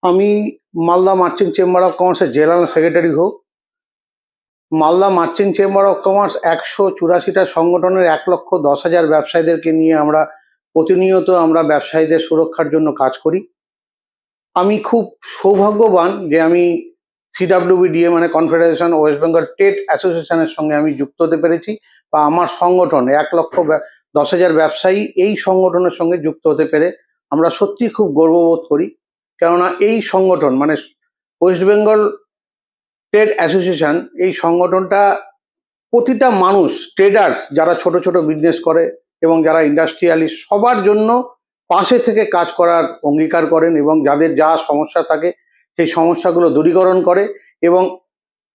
আমি Malda merchant chamber of কমার্সের general secretary হোক। Malda merchant chamber of commerce 184টা সংগঠনের 1,10,000 ব্যবসায়ীদেরকে নিয়ে আমরা প্রতিনিয়ত ব্যবসায়ীদের সুরক্ষার জন্য কাজ করি। আমি খুব সৌভাগ্যবান যে আমি CWBDA মানে কনফেডারেশন ওয়েস্ট বেঙ্গল ট্রেড অ্যাসোসিয়েশনের সঙ্গে আমি যুক্ত হতে পেরেছি, বা আমার সংগঠন 1,10,000 ব্যবসায়ী এই সংগঠনের সঙ্গে যুক্ত হতে পেরে আমরা সত্যি খুব গর্ববোধ করি। কেননা এই সংগঠন মানে ওয়েস্ট বেঙ্গল ট্রেড অ্যাসোসিয়েশন, এই সংগঠনটা প্রতিটা মানুষ, ট্রেডার্স যারা ছোট ছোট বিজনেস করে এবং যারা ইন্ডাস্ট্রিয়ালিস্ট, সবার জন্য পাশে থেকে কাজ করার অঙ্গীকার করেন এবং যাদের যা সমস্যা থাকে সেই সমস্যাগুলো দূরীকরণ করে। এবং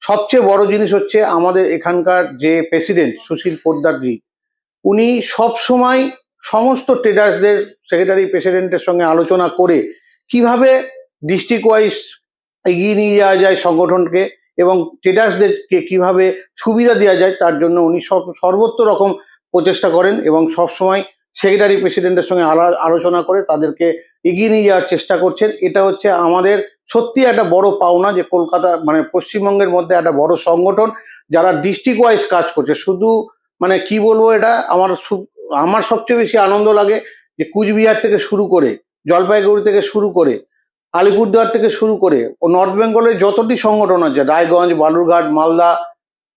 সবচেয়ে বড় জিনিস হচ্ছে আমাদের এখানকার যে প্রেসিডেন্ট সুশীল পোদ্দারজি, উনি সব সময় সমস্ত ট্রেডার্সদের সেক্রেটারি প্রেসিডেন্টের সঙ্গে আলোচনা করে কিভাবে ডিস্ট্রিক্ট ওয়াইজ এগিয়ে নিয়ে যাওয়া যায় সংগঠনকে এবং ট্রেডার্সদেরকে কিভাবে সুবিধা দেওয়া যায় তার জন্য উনি সর্বত্র রকম প্রচেষ্টা করেন এবং সবসময় সেক্রেটারি প্রেসিডেন্টের সঙ্গে আলোচনা করে তাদেরকে এগিয়ে নিয়ে যাওয়ার চেষ্টা করছেন। এটা হচ্ছে আমাদের সত্যি একটা বড় পাওনা যে কলকাতা মানে পশ্চিমবঙ্গের মধ্যে একটা বড় সংগঠন যারা ডিস্ট্রিক্ট ওয়াইজ কাজ করছে। শুধু মানে কি বলবো, এটা আমার সবচেয়ে বেশি আনন্দ লাগে যে কুচবিহার থেকে শুরু করে, জলপাইগুড়ি থেকে শুরু করে, আলিপুরদুয়ার থেকে শুরু করে ও নর্থ বেঙ্গলের যতটি সংগঠন আছে, রায়গঞ্জ, বালুরঘাট, মালদা,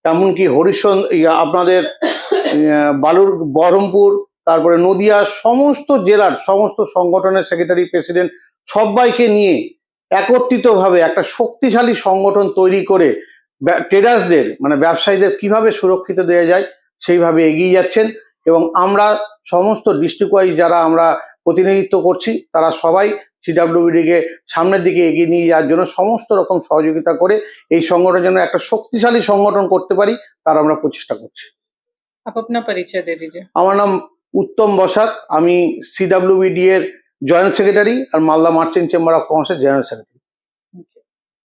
এমনকি আপনাদের বহরমপুর, তারপরে নদিয়া, সমস্ত জেলার সমস্ত সংগঠনের সেক্রেটারি প্রেসিডেন্ট সবাইকে নিয়ে একত্রিতভাবে একটা শক্তিশালী সংগঠন তৈরি করে ট্রেডার্সদের মানে ব্যবসায়ীদের কিভাবে সুরক্ষিত দেওয়া যায় সেইভাবে এগিয়ে যাচ্ছেন। এবং আমরা সমস্ত ডিস্ট্রিক্ট ওয়াইজ যারা আমরা প্রতিনিধিত্ব করছি তারা সবাই CWBD-কে সামনের দিকে এগিয়ে নিয়ে যাওয়ার জন্য সমস্ত রকম সহযোগিতা করে এই সংগঠনের জন্য একটা শক্তিশালী সংগঠন করতে পারি তার আমরা প্রচেষ্টা করছি। आप अपना परिचय दे दीजिए। আমার নাম উত্তম বসাক, আমি CWBD-এর জয়েন্ট সেক্রেটারি আর মালদা মার্চেন্ট চেম্বার অফ কমার্সের জেনারেল সেক্রেটারি।